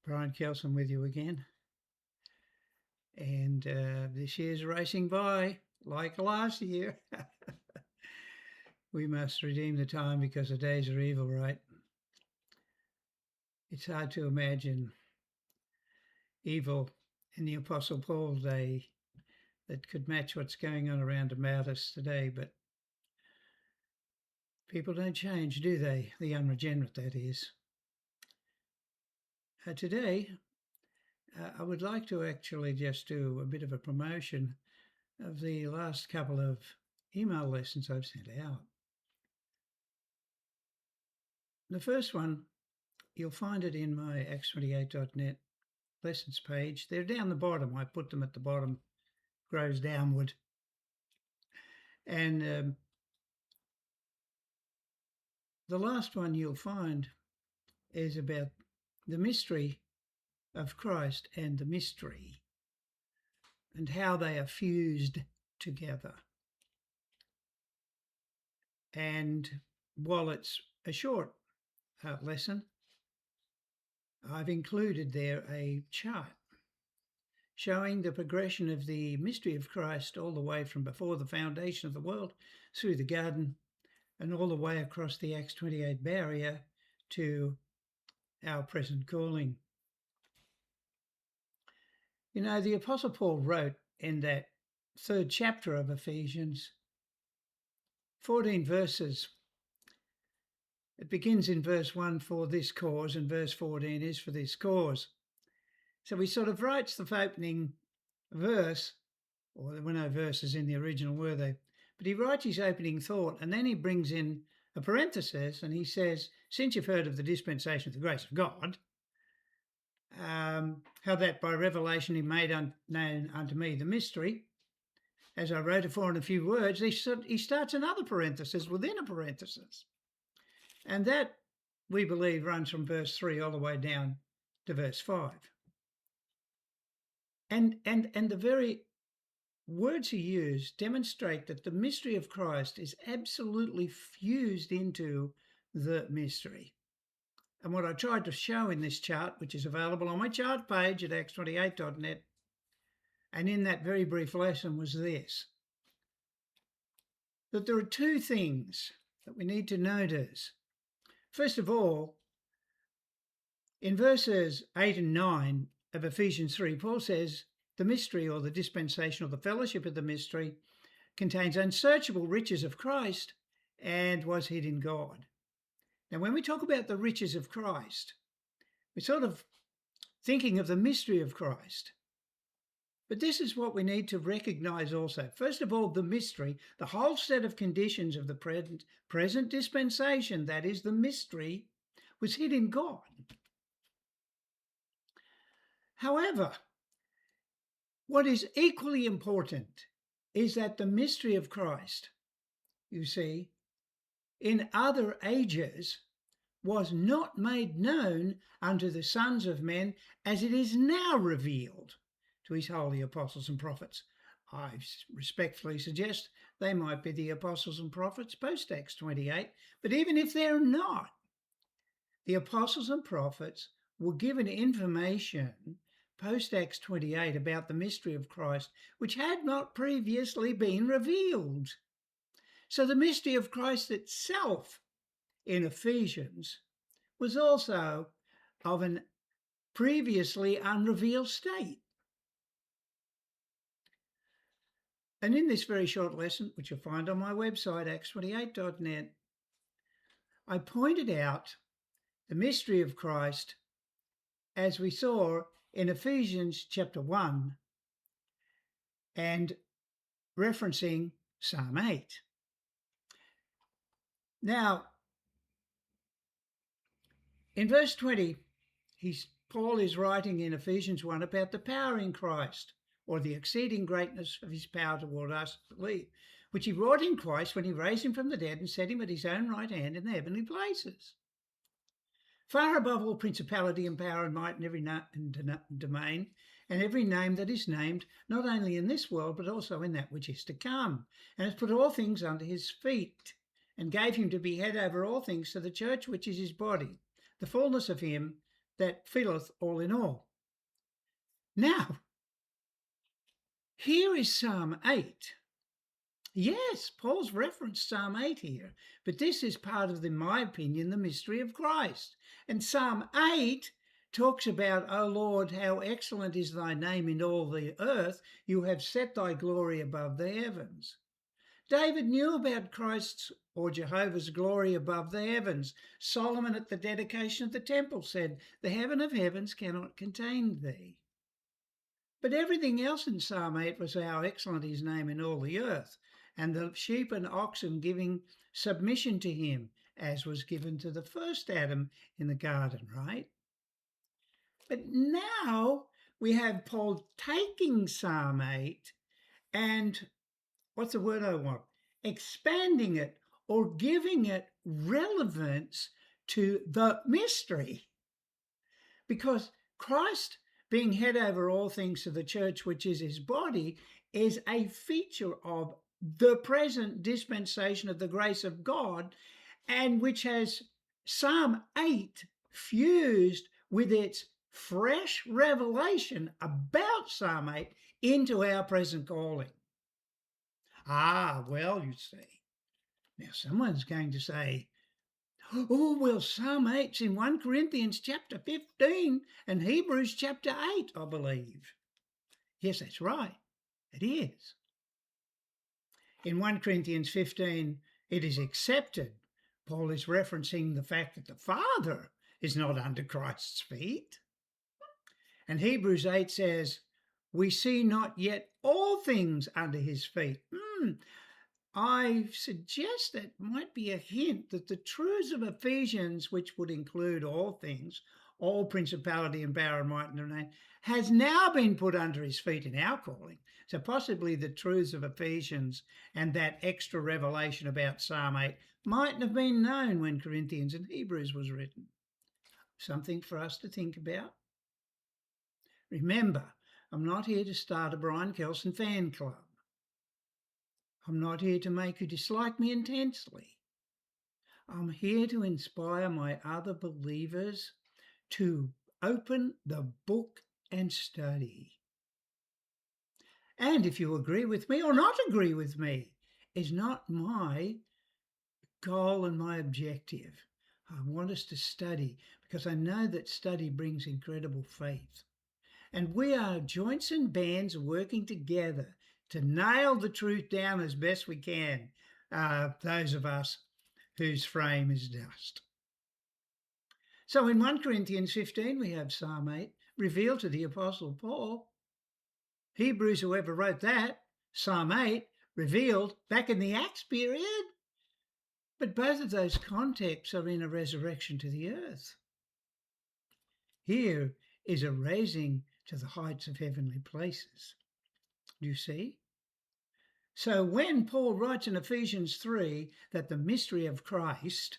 Brian Kelson with you again. And this year's racing by like last year. We must redeem the time because the days are evil, right? It's hard to imagine evil in the Apostle Paul's day that could match what's going on around about us today, but people don't change, do they? The unregenerate, that is. Today, I would like to actually just do a bit of a promotion of the last couple of email lessons I've sent out. The first one, you'll find it in my acts28.net lessons page. They're down the bottom. I put them at the bottom, grows downward. And the last one you'll find is about the mystery of Christ and the mystery and how they are fused together. And while it's a short lesson, I've included there a chart showing the progression of the mystery of Christ all the way from before the foundation of the world through the garden and all the way across the Acts 28 barrier to our present calling. You know, the Apostle Paul wrote in that third chapter of Ephesians, 14 verses. It begins in verse 1, for this cause, and verse 14 is for this cause. So he sort of writes the opening verse, or there were no verses in the original, were they? But he writes his opening thought, and then he brings in a parenthesis, and he says, since you've heard of the dispensation of the grace of God, how that by revelation he made known unto me the mystery, as I wrote afore in a few words, he starts another parenthesis within a parenthesis. And that, we believe, runs from verse 3 all the way down to verse 5. And the very words he used demonstrate that the mystery of Christ is absolutely fused into the mystery. And what I tried to show in this chart, which is available on my chart page at acts28.net, and in that very brief lesson, was this: that there are two things that we need to notice. First of all, in verses 8 and 9 of Ephesians 3, Paul says, the mystery or the dispensation or the fellowship of the mystery contains unsearchable riches of Christ and was hid in God. Now, when we talk about the riches of Christ, we're sort of thinking of the mystery of Christ. But this is what we need to recognize also. First of all, the mystery, the whole set of conditions of the present dispensation, that is the mystery, was hid in God. However, what is equally important is that the mystery of Christ, you see, in other ages was not made known unto the sons of men as it is now revealed to his holy apostles and prophets. I respectfully suggest they might be the apostles and prophets post Acts 28, but even if they're not, the apostles and prophets were given information post Acts 28 about the mystery of Christ, which had not previously been revealed. So the mystery of Christ itself in Ephesians was also of an previously unrevealed state. And in this very short lesson, which you'll find on my website, acts28.net, I pointed out the mystery of Christ as we saw in Ephesians chapter 1 and referencing Psalm 8. Now, in verse 20, Paul is writing in Ephesians 1 about the power in Christ, or the exceeding greatness of his power toward us that believe, which he wrought in Christ when he raised him from the dead and set him at his own right hand in the heavenly places, far above all principality and power and might and every domain and every name that is named, not only in this world but also in that which is to come, and has put all things under his feet, and gave him to be head over all things to the church, which is his body, the fullness of him that filleth all in all. Now, here is Psalm 8. Yes, Paul's referenced Psalm 8 here, but this is part of, in my opinion, the mystery of Christ. And Psalm 8 talks about, O Lord, how excellent is thy name in all the earth. You have set thy glory above the heavens. David knew about Christ's or Jehovah's glory above the heavens. Solomon at the dedication of the temple said, the heaven of heavens cannot contain thee. But everything else in Psalm 8 was how excellent his name in all the earth, and the sheep and oxen giving submission to him, as was given to the first Adam in the garden, right? But now we have Paul taking Psalm 8 and, what's the word I want? Expanding it or giving it relevance to the mystery. Because Christ, being head over all things to the church, which is his body, is a feature of the present dispensation of the grace of God, and which has Psalm 8 fused with its fresh revelation about Psalm 8 into our present calling. Well, you see. Now, someone's going to say, oh, well, Psalm 8's in 1 Corinthians chapter 15 and Hebrews chapter 8, I believe. Yes, that's right. It is. In 1 Corinthians 15, it is accepted. Paul is referencing the fact that the Father is not under Christ's feet. And Hebrews 8 says, we see not yet all things under his feet. I suggest that might be a hint that the truths of Ephesians, which would include all things, all principality and power and might and domain, has now been put under his feet in our calling. So possibly the truths of Ephesians and that extra revelation about Psalm 8 mightn't have been known when Corinthians and Hebrews was written. Something for us to think about. Remember, I'm not here to start a Brian Kelson fan club. I'm not here to make you dislike me intensely. I'm here to inspire my other believers to open the book and study. And if you agree with me or not agree with me, is not my goal and my objective. I want us to study because I know that study brings incredible faith. And we are joints and bands working together to nail the truth down as best we can, those of us whose frame is dust. So in 1 Corinthians 15, we have Psalm 8 revealed to the Apostle Paul. Hebrews, whoever wrote that, Psalm 8 revealed back in the Acts period. But both of those contexts are in a resurrection to the earth. Here is a raising to the heights of heavenly places. Do you see? So when Paul writes in Ephesians 3 that the mystery of Christ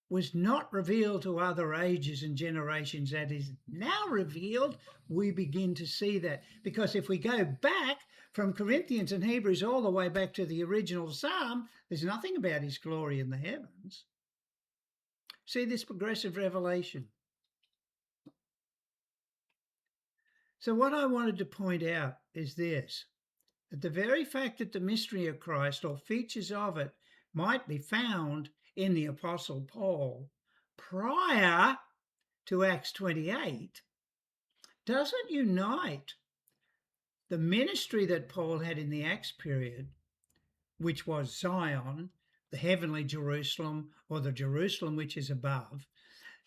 was not revealed to other ages and generations that is now revealed, we begin to see that. Because if we go back from Corinthians and Hebrews all the way back to the original Psalm, there's nothing about his glory in the heavens. See this progressive revelation. So what I wanted to point out is this, that the very fact that the mystery of Christ or features of it might be found in the Apostle Paul prior to Acts 28 doesn't unite the ministry that Paul had in the Acts period, which was Zion, the heavenly Jerusalem, or the Jerusalem which is above,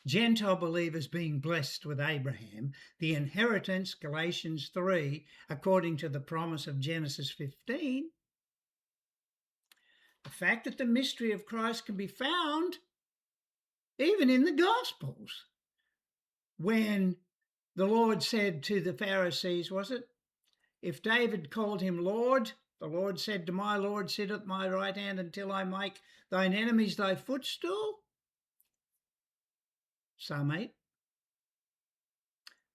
Gentile believers being blessed with Abraham, the inheritance, Galatians 3, according to the promise of Genesis 15. The fact that the mystery of Christ can be found even in the Gospels. When the Lord said to the Pharisees, was it? If David called him Lord, the Lord said to my Lord, sit at my right hand until I make thine enemies thy footstool. Psalm 8.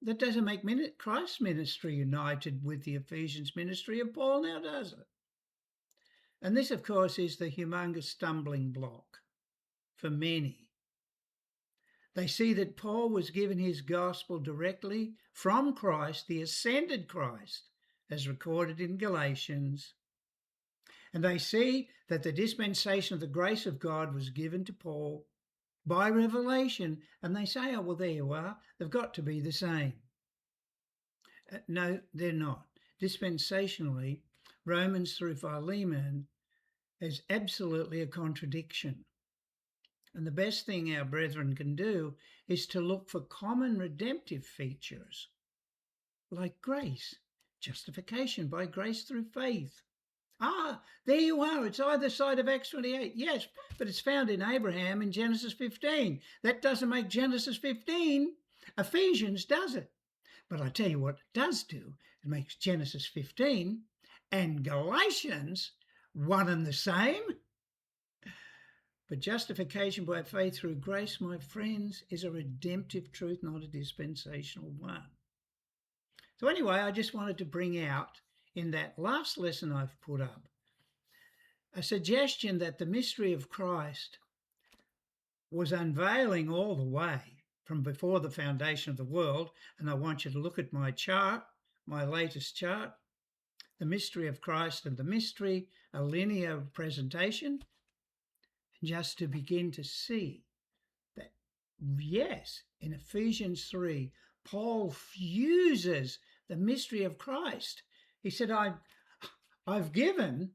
That doesn't make Christ's ministry united with the Ephesians ministry of Paul now, does it? And this, of course, is the humongous stumbling block for many. They see that Paul was given his gospel directly from Christ, the ascended Christ, as recorded in Galatians. And they see that the dispensation of the grace of God was given to Paul by revelation. And they say, oh, well, there you are. They've got to be the same. No, they're not. Dispensationally, Romans through Philemon is absolutely a contradiction. And the best thing our brethren can do is to look for common redemptive features like grace, justification by grace through faith. Ah, there you are. It's either side of Acts 28. Yes, but it's found in Abraham in Genesis 15. That doesn't make Genesis 15. Ephesians does it. But I tell you what it does do. It makes Genesis 15 and Galatians one and the same. But justification by faith through grace, my friends, is a redemptive truth, not a dispensational one. So anyway, I just wanted to bring out in that last lesson I've put up a suggestion that the mystery of Christ was unveiling all the way from before the foundation of the world. And I want you to look at my chart, my latest chart, the mystery of Christ and the mystery, a linear presentation, just to begin to see that, yes, in Ephesians 3, Paul fuses the mystery of Christ. He said, I've given,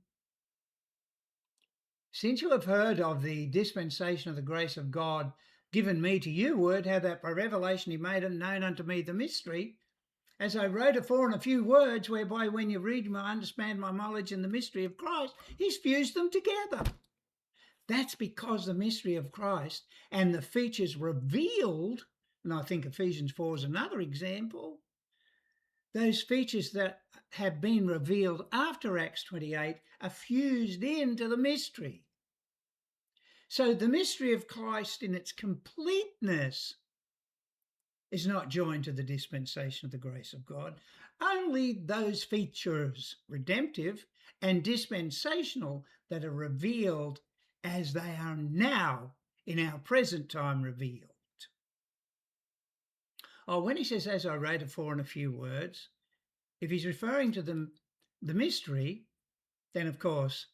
since you have heard of the dispensation of the grace of God given me to you, word, how that by revelation he made known unto me the mystery, as I wrote afore in a few words, whereby when you read them, I understand my knowledge in the mystery of Christ. He's fused them together. That's because the mystery of Christ and the features revealed, and I think Ephesians 4 is another example, those features that have been revealed after Acts 28 are fused into the mystery. So the mystery of Christ in its completeness is not joined to the dispensation of the grace of God. Only those features, redemptive and dispensational, that are revealed as they are now in our present time revealed. Oh, when he says, as I wrote afore in a few words, if he's referring to the mystery, then of course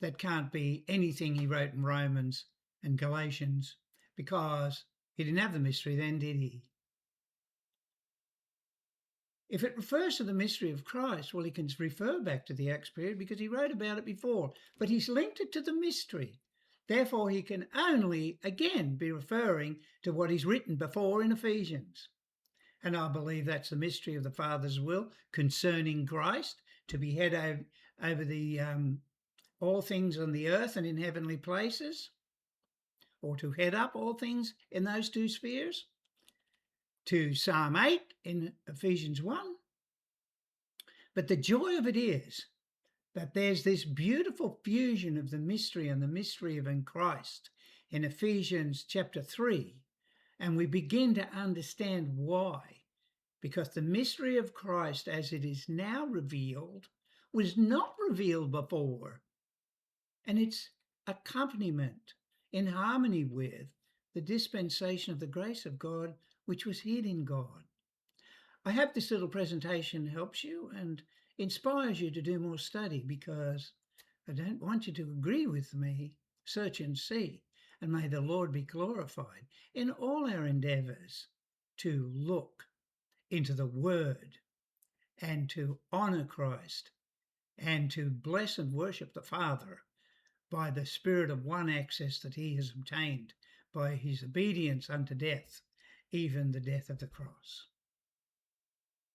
that can't be anything he wrote in Romans and Galatians, because he didn't have the mystery then, did he? If it refers to the mystery of Christ, well, he can refer back to the Acts period because he wrote about it before, but he's linked it to the mystery. Therefore, he can only, again, be referring to what he's written before in Ephesians. And I believe that's the mystery of the Father's will concerning Christ, to be head over the all things on the earth and in heavenly places, or to head up all things in those two spheres, to Psalm 8 in Ephesians 1. But the joy of it is that there's this beautiful fusion of the mystery and the mystery of in Christ in Ephesians chapter 3, and we begin to understand why. Because the mystery of Christ as it is now revealed was not revealed before, and its accompaniment in harmony with the dispensation of the grace of God, which was hid in God. I hope this little presentation helps you and inspires you to do more study, because I don't want you to agree with me. Search and see, and may the Lord be glorified in all our endeavors to look into the Word and to honor Christ and to bless and worship the Father by the spirit of one access that he has obtained by his obedience unto death, even the death of the cross.